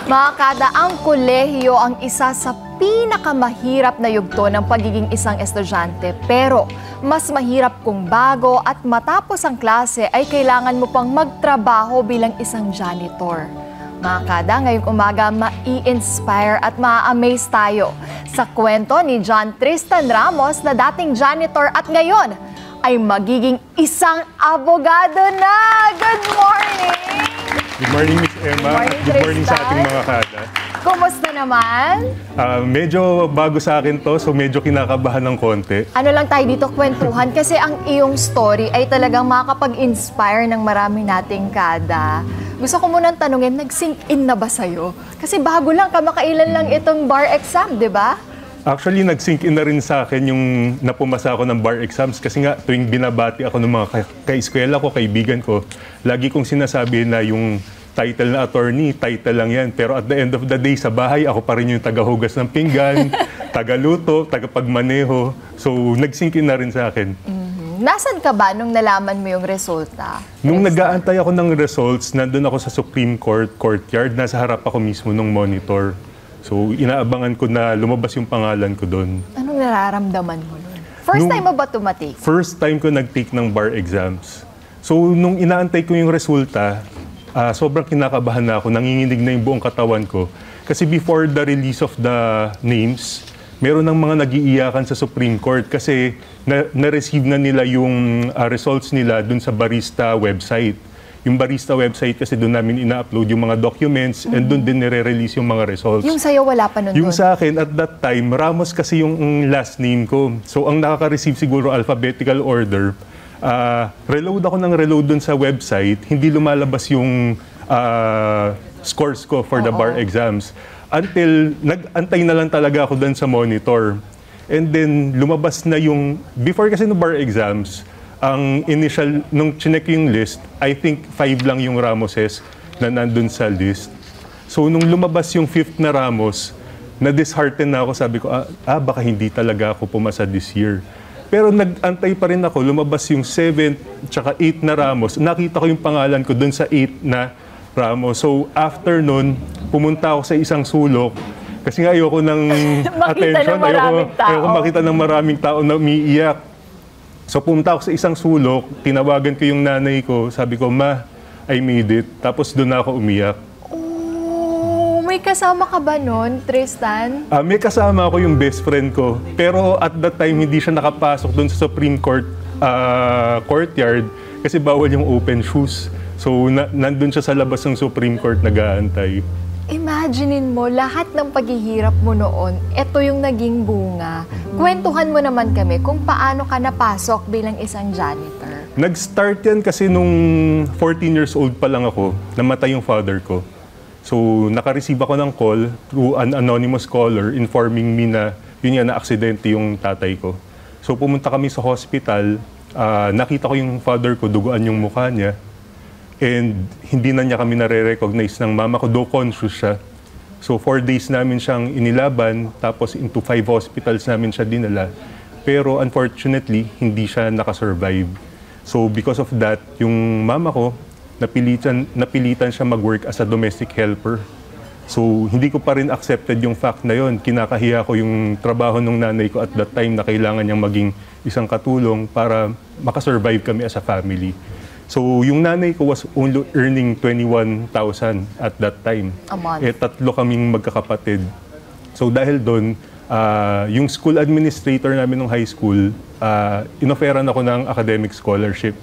Mga kada, ang kolehiyo ang isa sa pinakamahirap na yugto ng pagiging isang estudyante. Pero mas mahirap kung bago at matapos ang klase ay kailangan mo pang magtrabaho bilang isang janitor. Mga kada, ngayong umaga mai-inspire at ma-amaze tayo sa kwento ni John Tristan Ramos na dating janitor at ngayon ay magiging isang abogado na. Good morning! Good morning, Miss Emma. Good morning sa ating mga kada. Kumusta naman? Medyo bago sa akin to, so medyo kinakabahan ng konti. Ano lang tayo dito kwentuhan kasi ang iyong story ay talagang makakapag-inspire ng marami nating kada. Gusto ko munang tanungin, nag-sink in na ba sa'yo? Kasi bago lang, kamakailan lang itong bar exam, di ba? Actually, nag-sink in na rin sa akin yung napumasa ako ng bar exams kasi nga tuwing binabati ako ng mga ka-eskwela ko, kaibigan ko, lagi kong sinasabi na yung title na attorney, title lang yan. Pero at the end of the day, sa bahay, ako pa rin yung tagahugas ng pinggan, tagaluto, tagapagmaneho. So, nag-sink in na rin sa akin. Nasaan ka ba nung nalaman mo yung resulta? Nung nag-aantay ako ng results, nandun ako sa Supreme Court courtyard, nasa harap ako mismo ng monitor. So, inaabangan ko na lumabas yung pangalan ko doon. Anong nararamdaman mo nun? First time mo ba tumatik? First time ko nag-take ng bar exams. So, nung inaantay ko yung resulta, sobrang kinakabahan na ako, nanginginig na yung buong katawan ko. Kasi before the release of the names, meron ng mga nag-iiyakan sa Supreme Court kasi na-receive na nila yung results nila dun sa Barista website. Yung Barista website kasi doon namin ina-upload yung mga documents and doon din nire-release yung mga results. Yung sa'yo wala pa nun Yung doon? sa akin, at that time, Ramos kasi yung last name ko. So ang nakaka-receive siguro alphabetical order. Reload ako ng reload doon sa website, hindi lumalabas yung scores ko for the bar exams. Until nag-antay na lang talaga ako doon sa monitor. And then lumabas na yung, before kasi no bar exams, ang initial, nung chinek yung list, I think 5 lang yung Ramoses na nandun sa list. So nung lumabas yung 5th na Ramos, na-dishearten na ako, sabi ko, baka hindi talaga ako pumasa this year. Pero nag-antay pa rin ako, lumabas yung 7th tsaka 8th na Ramos. Nakita ko yung pangalan ko dun sa 8th na Ramos. So after nun, pumunta ako sa isang sulok. Kasi nga ayoko ng attention, ayoko makita ng maraming tao na umiiyak. So pumunta ako sa isang sulok, tinawagan ko yung nanay ko, sabi ko, Ma, I made it. Tapos doon ako umiyak. Oh, may kasama ka ba nun, Tristan? May kasama ako yung best friend ko. Pero at that time, hindi siya nakapasok doon sa Supreme Court courtyard kasi bawal yung open shoes. So nandun siya sa labas ng Supreme Court nag-aantay. Imaginein mo, lahat ng paghihirap mo noon, ito yung naging bunga. Kwentuhan mo naman kami kung paano ka napasok bilang isang janitor. Nag-start yan kasi nung 14 years old pa lang ako, namatay yung father ko. So, naka-receive ako ng call through an anonymous caller informing me na yun nga, na-aksidente yung tatay ko. So, pumunta kami sa hospital, nakita ko yung father ko, duguan yung mukha niya. And hindi na niya kami nare-recognize ng mama ko, though conscious siya. So 4 days namin siyang inilaban, tapos into 5 hospitals namin siya dinala. Pero unfortunately, hindi siya nakasurvive. So because of that, yung mama ko, napilitan siya mag-work as a domestic helper. So hindi ko pa rin accepted yung fact na yon. Kinakahiya ko yung trabaho ng nanay ko at that time na kailangan niyang maging isang katulong para makasurvive kami as a family. So, yung nanay ko was only earning 21,000 at that time. A month. 3 kaming magkakapatid. So, dahil doon, yung school administrator namin ng high school, inoferan ako ng academic scholarship,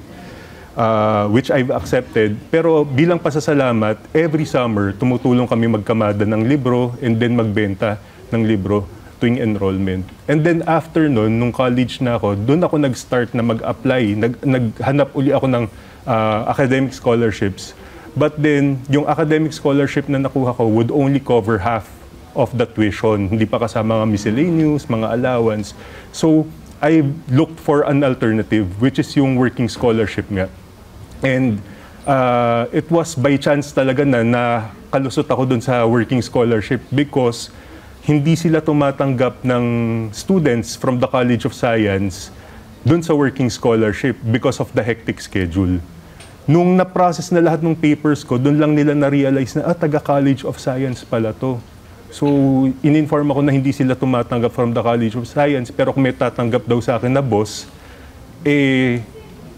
which I've accepted. Pero bilang pasasalamat, every summer, tumutulong kami magkamada ng libro and then magbenta ng libro tuwing enrollment. And then after nun, nung college na ako, doon ako nag-start na mag-apply. Naghanap uli ako ng academic scholarships. But then, yung academic scholarship na nakuha ko would only cover half of the tuition. Hindi pa kasama mga miscellaneous, mga allowance. So, I looked for an alternative, which is yung working scholarship nga. And it was by chance talaga na nakalusot ako dun sa working scholarship because hindi sila tumatanggap ng students from the College of Science dun sa working scholarship because of the hectic schedule. Nung na-process na lahat ng papers ko, doon lang nila na-realize na, taga College of Science pala to. So, in-inform ako na hindi sila tumatanggap from the College of Science, pero kung may tatanggap daw sa akin na boss,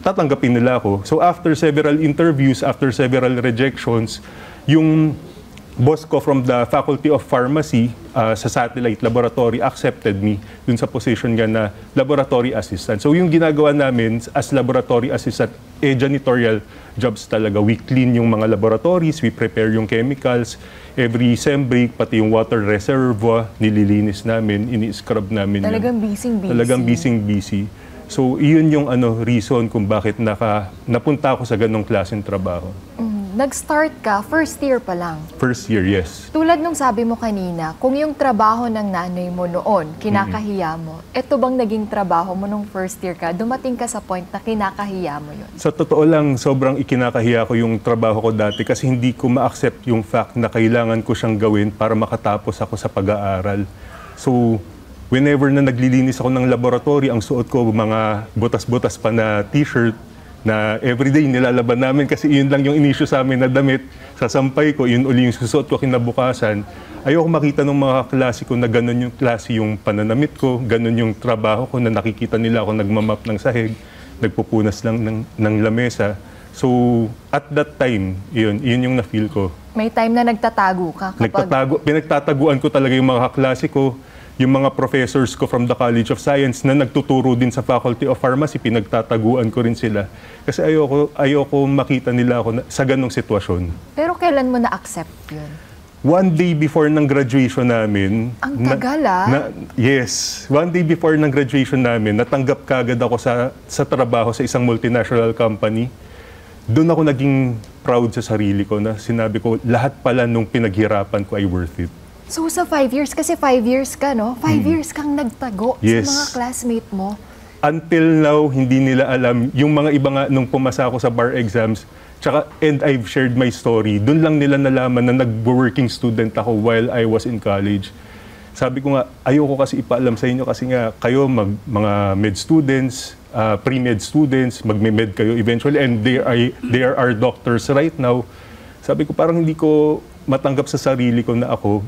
tatanggapin nila ako. So, after several interviews, after several rejections, yung boss ko from the Faculty of Pharmacy sa satellite laboratory accepted me dun sa position nga na laboratory assistant. So yung ginagawa namin as laboratory assistant, janitorial jobs talaga. We clean yung mga laboratories, we prepare yung chemicals, every sem break, pati yung water reservoir, nililinis namin, ini-scrub namin. Talagang busy-busy. Talagang busy-busy. So iyon yung reason kung bakit napunta ako sa ganong klaseng trabaho. Nag-start ka, first year pa lang. First year, yes. Tulad nung sabi mo kanina, kung yung trabaho ng nanay mo noon, kinakahiya mo, eto bang naging trabaho mo nung first year ka, dumating ka sa point na kinakahiya mo yun? Sa totoo lang, sobrang ikinakahiya ko yung trabaho ko dati kasi hindi ko ma-accept yung fact na kailangan ko siyang gawin para makatapos ako sa pag-aaral. So, whenever na naglilinis ako ng laboratory, ang suot ko mga butas-butas pa na t-shirt, na everyday nilalaban namin kasi yun lang yung inisyu sa amin na damit. Sasampay ko, yun uli yung susuot ko kinabukasan. Ayoko makita ng mga klase ko na ganun yung klase yung pananamit ko, ganun yung trabaho ko na nakikita nila ako nagmamap ng sahig, nagpupunas lang ng lamesa. So, at that time, yun yung na-feel ko. May time na nagtatago ka kapag... Pinagtataguan ko talaga yung mga kaklase ko, yung mga professors ko from the College of Science na nagtuturo din sa Faculty of Pharmacy, pinagtataguan ko rin sila. Kasi ayoko makita nila ako sa ganong sitwasyon. Pero kailan mo na-accept yun? One day before ng graduation namin... Ang tagal yes. One day before ng graduation namin, natanggap kagad ako sa trabaho sa isang multinational company. Doon ako naging proud sa sarili ko na sinabi ko, lahat pala nung pinaghirapan ko ay worth it. So sa 5 years, kasi 5 years ka, no? 5 years kang nagtago Yes. sa mga classmate mo. Until now, hindi nila alam. Yung mga iba nga, nung pumasa ako sa bar exams, and I've shared my story, dun lang nila nalaman na nag-working student ako while I was in college. Sabi ko nga, ayoko kasi ipaalam sa inyo kasi nga kayo, mga med students, pre-med students, magme-med kayo eventually, and they are our doctors right now. Sabi ko, parang hindi ko matanggap sa sarili ko na ako,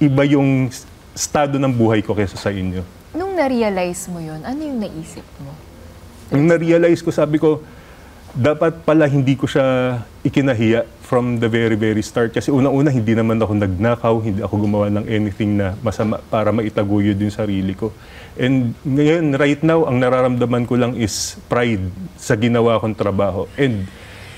iba yung estado ng buhay ko kaysa sa inyo. Nung na-realize mo yun, ano yung naisip mo? Nung na-realize ko, sabi ko, dapat pala hindi ko siya ikinahiya from the very, very start. Kasi unang-una, hindi naman ako nagnakaw, hindi ako gumawa ng anything na masama para maitaguyod yung sarili ko. And ngayon, right now, ang nararamdaman ko lang is pride sa ginawa kong trabaho. And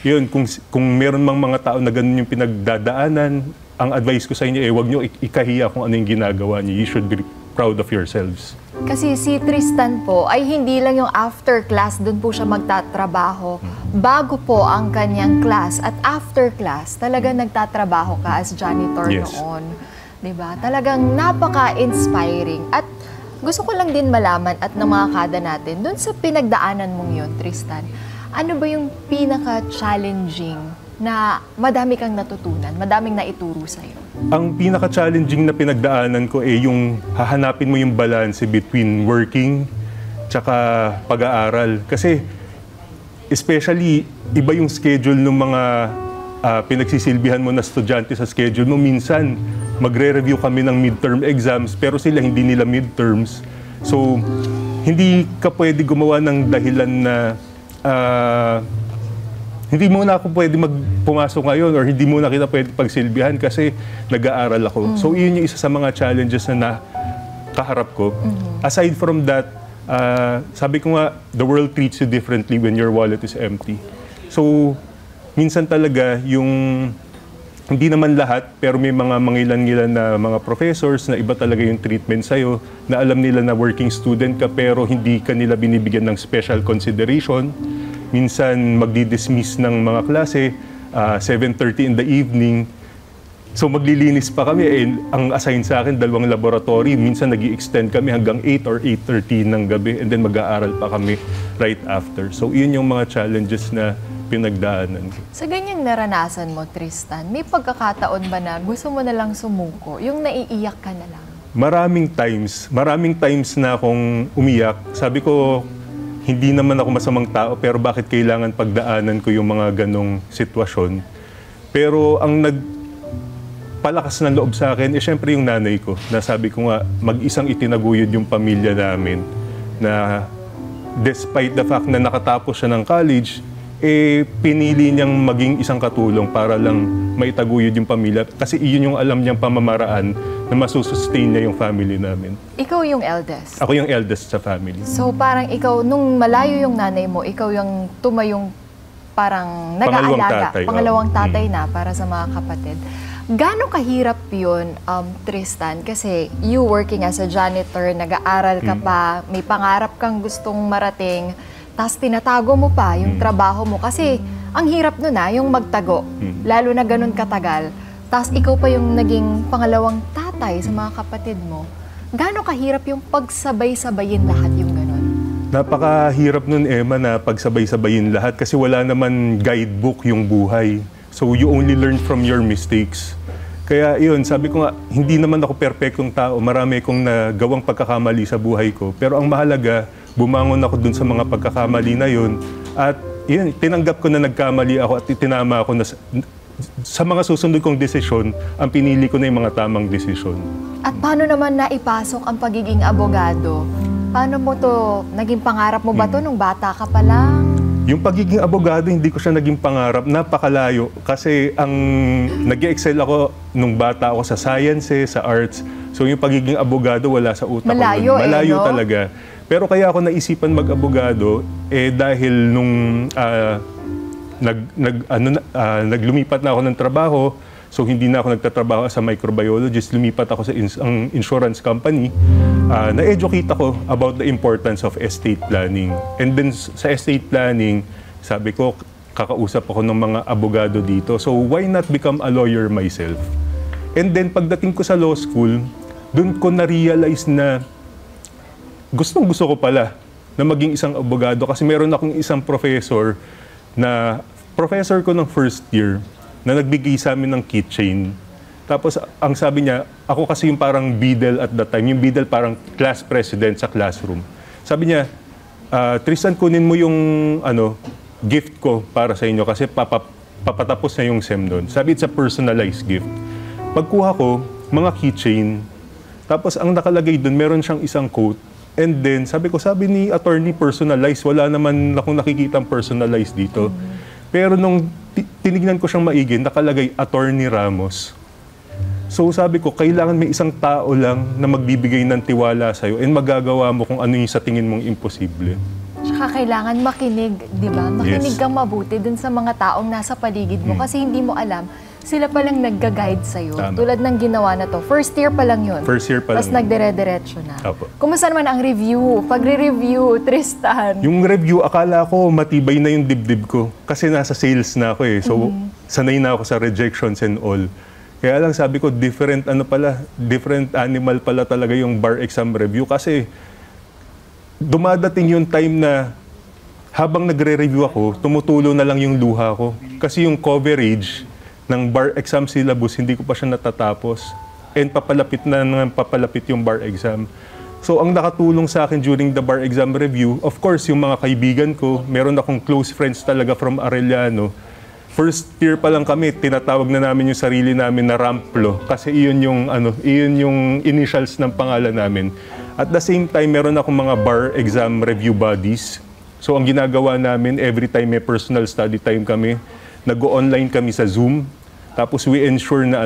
yun, kung meron mang mga tao na ganun yung pinagdadaanan, ang advice ko sa inyo, huwag nyo ikahiya kung ano yung ginagawa niyo. You should be proud of yourselves. Kasi si Tristan po ay hindi lang yung after class, doon po siya magtatrabaho. Bago po ang kanyang class at after class, talaga nagtatrabaho ka as janitor noon. Diba? Talagang napaka-inspiring. At gusto ko lang din malaman at ng mga kada natin, doon sa pinagdaanan mong yun, Tristan, ano ba yung pinaka-challenging na madami kang natutunan, madaming naituro sa'yo? Ang pinaka-challenging na pinagdaanan ko yung hahanapin mo yung balance between working tsaka pag-aaral. Kasi especially, iba yung schedule ng mga pinagsisilbihan mo na estudyante sa schedule mo. Minsan, magre-review kami ng midterm exams, pero sila hindi nila midterms. So, hindi ka pwede gumawa ng dahilan na hindi muna ako pwede pumasok ngayon or hindi muna kita pwede pagsilbihan kasi nag-aaral ako. So, yun yung isa sa mga challenges na nakaharap ko. Aside from that, sabi ko nga, the world treats you differently when your wallet is empty. So, minsan talaga yung, hindi naman lahat, pero may mga mangilan-ngilan na mga professors na iba talaga yung treatment sa'yo, na alam nila na working student ka pero hindi ka nila binibigyan ng special consideration. Minsan magdi-dismiss ng mga klase, 7:30 in the evening. So maglilinis pa kami. Ang assign sa akin, 2 laboratory. Minsan nag-i-extend kami hanggang 8 or 8:30 ng gabi and then mag-aaral pa kami right after. So yun yung mga challenges na pinagdaanan ko. Sa ganyang naranasan mo, Tristan, may pagkakataon ba na gusto mo na lang sumuko? Yung naiiyak ka na lang? Maraming times na akong umiyak. Sabi ko, hindi naman ako masamang tao, pero bakit kailangan pagdaanan ko yung mga ganong sitwasyon. Pero ang nagpalakas ng loob sa akin, syempre yung nanay ko. Nasabi ko nga, mag-isang itinaguyod yung pamilya namin na despite the fact na nakatapos siya ng college, pinili niyang maging isang katulong para lang maitaguyod yung pamilya. Kasi iyon yung alam niyang pamamaraan na masusustain niya yung family namin. Ikaw yung eldest? Ako yung eldest sa family. So parang ikaw, nung malayo yung nanay mo, ikaw yung tumayong parang nag-aalaga. Pangalawang tatay na para sa mga kapatid. Gaano kahirap yun, Tristan? Kasi you working as a janitor, nag-aaral ka pa, may pangarap kang gustong marating, tapos tinatago mo pa yung trabaho mo. Kasi ang hirap nun yung magtago, lalo na ganun katagal. Tapos ikaw pa yung naging pangalawang tatay sa mga kapatid mo. Gaano kahirap yung pagsabay-sabayin lahat yung ganun? Napakahirap nun, Emma, na pagsabay-sabayin lahat kasi wala naman guidebook yung buhay. So you only learn from your mistakes. Kaya yun, sabi ko nga, hindi naman ako perfectong tao. Marami akong nagawang pagkakamali sa buhay ko. Pero ang mahalaga, bumangon ako dun sa mga pagkakamali na yun. At yun, tinanggap ko na nagkamali ako at itinama ako na sa mga susunod kong desisyon, ang pinili ko na yung mga tamang desisyon. At paano naman naipasok ang pagiging abogado? Paano mo to, naging pangarap mo ba to nung bata ka pa lang? Yung pagiging abogado, hindi ko siya naging pangarap. Napakalayo. Kasi ang nag-excel ako nung bata ako sa sciences, sa arts. So yung pagiging abogado, wala sa utak Malayo ko. Malayo no? talaga. Pero kaya ako naisipan mag-abogado, dahil nung naglumipat na ako ng trabaho, so hindi na ako nagtatrabaho as a microbiologist, lumipat ako sa insurance company, na-educate ako about the importance of estate planning. And then sa estate planning, sabi ko, kakausap ako ng mga abogado dito, so why not become a lawyer myself? And then pagdating ko sa law school, dun ko na-realize na gustong-gusto ko pala na maging isang abogado kasi meron akong isang professor ko ng first year na nagbigay sa amin ng keychain. Tapos ang sabi niya, ako kasi yung parang Beadle at that time, yung Beadle parang class president sa classroom. Sabi niya, Tristan, kunin mo yung gift ko para sa inyo kasi papatapos na yung SEM doon. Sabi, it's a personalized gift. Pagkuha ko, mga keychain, tapos ang nakalagay doon, meron siyang isang quote. And then, sabi ni attorney, personalized. Wala naman akong nakikitang personalized dito. Pero nung tinignan ko siyang maigi, nakalagay, Attorney Ramos. So sabi ko, kailangan may isang tao lang na magbibigay ng tiwala sa'yo and magagawa mo kung ano yung sa tingin mong imposible. Tsaka kailangan makinig, di ba? Makinig kang mabuti dun sa mga taong nasa paligid mo kasi hindi mo alam, sila palang nagga-guide sa'yo. Tama. Tulad ng ginawa na to. First year pa lang yun. First year pa lang. Tapos nagdire-diretso na. Apo. Kumusta naman ang review? Pagre-review, Tristan? Yung review, akala ko matibay na yung dibdib ko. Kasi nasa sales na ako eh. So, sanay na ako sa rejections and all. Kaya lang sabi ko, different animal pala talaga yung bar exam review. Kasi dumadating yung time na habang nagre-review ako, tumutulo na lang yung luha ko. Kasi yung coverage ng bar exam syllabus, hindi ko pa siya natatapos. And papalapit yung bar exam. So ang nakatulong sa akin during the bar exam review, of course, yung mga kaibigan ko, meron akong close friends talaga from Arellano. First year pa lang kami, tinatawag na namin yung sarili namin na Ramplo. Kasi iyon yung initials ng pangalan namin. At the same time, meron akong mga bar exam review buddies. So ang ginagawa namin, every time may personal study time kami, nag-online kami sa Zoom. Tapos we ensure na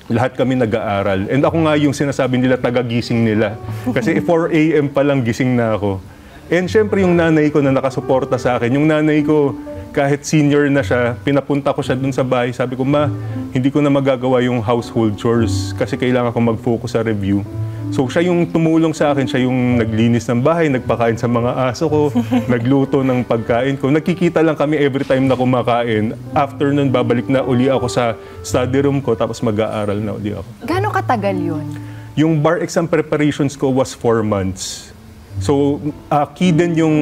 lahat kami nag-aaral. And ako nga yung sinasabi nila, taga-gising nila. Kasi 4 a.m. pa lang gising na ako. And syempre yung nanay ko na nakasuporta sa akin, yung nanay ko, kahit senior na siya, pinapunta ko siya dun sa bahay. Sabi ko, Ma, hindi ko na magagawa yung household chores kasi kailangan ko mag-focus sa review. So siya yung tumulong sa akin, siya yung naglinis ng bahay, nagpakain sa mga aso ko, nagluto ng pagkain ko. Nagkikita lang kami every time na kumakain. After nun, babalik na uli ako sa study room ko, tapos mag-aaral na uli ako. Gano'ng katagal yun? Yung bar exam preparations ko was 4 months. So, key din yung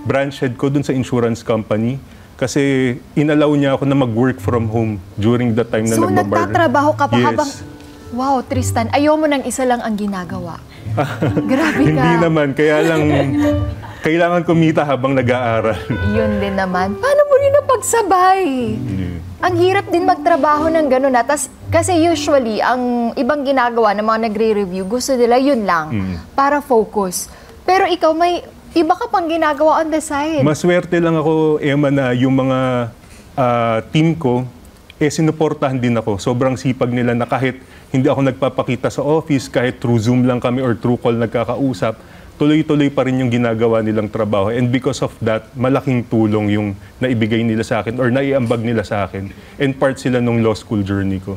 branch head ko dun sa insurance company. Kasi inalaw niya ako na mag-work from home during the time na So, nagbabar. nagtatrabaho ka pa Yes. habang... Wow, Tristan, ayaw mo nang isa lang ang ginagawa. Grabe ka. Hindi naman, kaya lang kailangan kumita habang nag-aaral. Yun din naman. Paano mo rin napagsabay? Ang hirap din magtrabaho ng gano'n na. Kasi usually, ang ibang ginagawa ng mga nagre-review, gusto nila yun lang, para focus. Pero ikaw, may iba ka pang ginagawa on the side. Maswerte lang ako, Emma, na yung mga team ko, sinuportahan din ako. Sobrang sipag nila na kahit hindi ako nagpapakita sa office, kahit through Zoom lang kami or through call nagkakausap, tuloy-tuloy pa rin yung ginagawa nilang trabaho. And because of that, malaking tulong yung naibigay nila sa akin or naiambag nila sa akin. And part sila nung law school journey ko.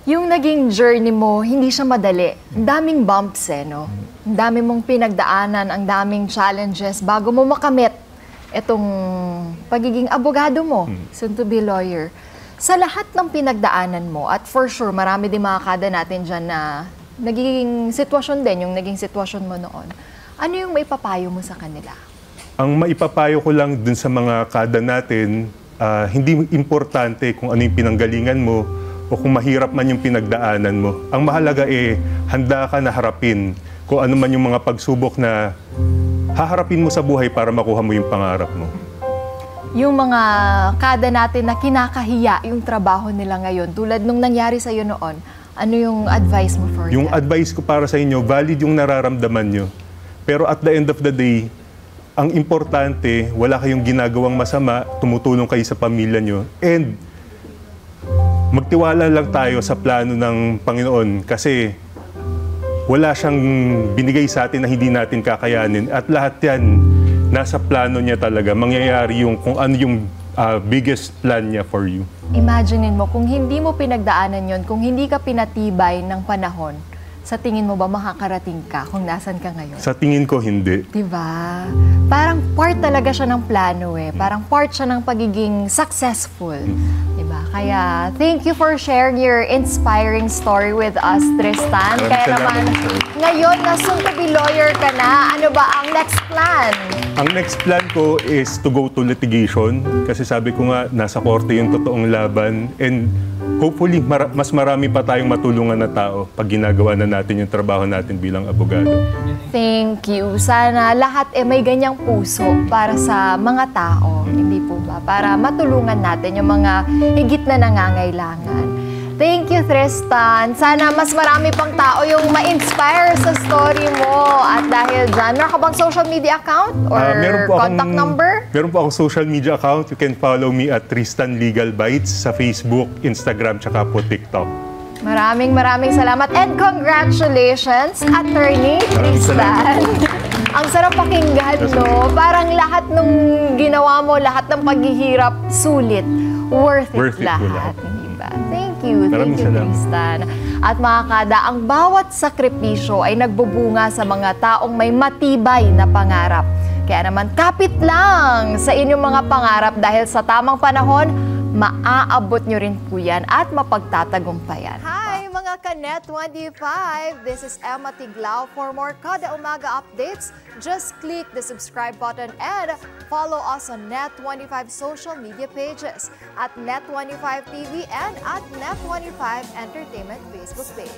Yung naging journey mo, hindi siya madali. Ang daming bumps no? Ang dami mong pinagdaanan, ang daming challenges bago mo makamit itong pagiging abogado mo, soon to be lawyer. Sa lahat ng pinagdaanan mo, at for sure, marami din mga kada natin dyan na naging sitwasyon din, yung naging sitwasyon mo noon. Ano yung maipapayo mo sa kanila? Ang maipapayo ko lang dun sa mga kada natin, hindi importante kung ano yung pinanggalingan mo o kung mahirap man yung pinagdaanan mo. Ang mahalaga handa ka na harapin kung ano man yung mga pagsubok na haharapin mo sa buhay para makuha mo yung pangarap mo. Yung mga kada natin na kinakahiya yung trabaho nila ngayon, tulad nung nangyari sa'yo noon, ano yung advice mo for Yung them? advice ko para sa inyo, valid yung nararamdaman nyo. Pero at the end of the day, ang importante, wala kayong ginagawang masama, tumutulong kayo sa pamilya nyo. And magtiwala lang tayo sa plano ng Panginoon kasi wala siyang binigay sa atin na hindi natin kakayanin. At lahat yan, nasa plano niya talaga. Mangyayari yung kung ano yung biggest plan niya for you. Imaginein mo, kung hindi mo pinagdaanan yon, kung hindi ka pinatibay ng panahon, sa tingin mo ba makakarating ka kung nasan ka ngayon? Sa tingin ko, hindi. Diba? Parang part talaga siya ng plano Parang part siya ng pagiging successful. Diba? Kaya, thank you for sharing your inspiring story with us, Tristan. Maraming Kaya salamat, naman, sir. ngayon na soon to be lawyer ka na, ano ba ang next plan? Ang next plan ko is to go to litigation kasi sabi ko nga, nasa korte yung totoong laban and hopefully mas marami pa tayong matulungan na tao pag ginagawa na natin yung trabaho natin bilang abogado. Thank you. Sana lahat may ganyang puso para sa mga tao, hindi po ba? Para matulungan natin yung mga higit na nangangailangan. Thank you, Tristan. Sana mas marami pang tao yung ma-inspire sa story mo. At dahil dyan, meron ka bang social media account or contact number? Meron po akong social media account. You can follow me at Tristan Legal Bites sa Facebook, Instagram, tsaka po TikTok. Maraming salamat and congratulations, Attorney Tristan. Ang sarap pakinggan, no? Parang lahat nung ginawa mo, lahat ng paghihirap, sulit. Worth it lahat. Diba? Thank you, Tristan. At mga kada, ang bawat sakripisyo ay nagbubunga sa mga taong may matibay na pangarap. Kaya naman, kapit lang sa inyong mga pangarap dahil sa tamang panahon, maaabot nyo rin po yan at mapagtatagumpayan. Hi mga ka-Net 25! This is Emma Tiglao. For more Kada Umaga updates, just click the subscribe button and follow us on Net25 social media pages at Net25 TV and at Net25 Entertainment Facebook page.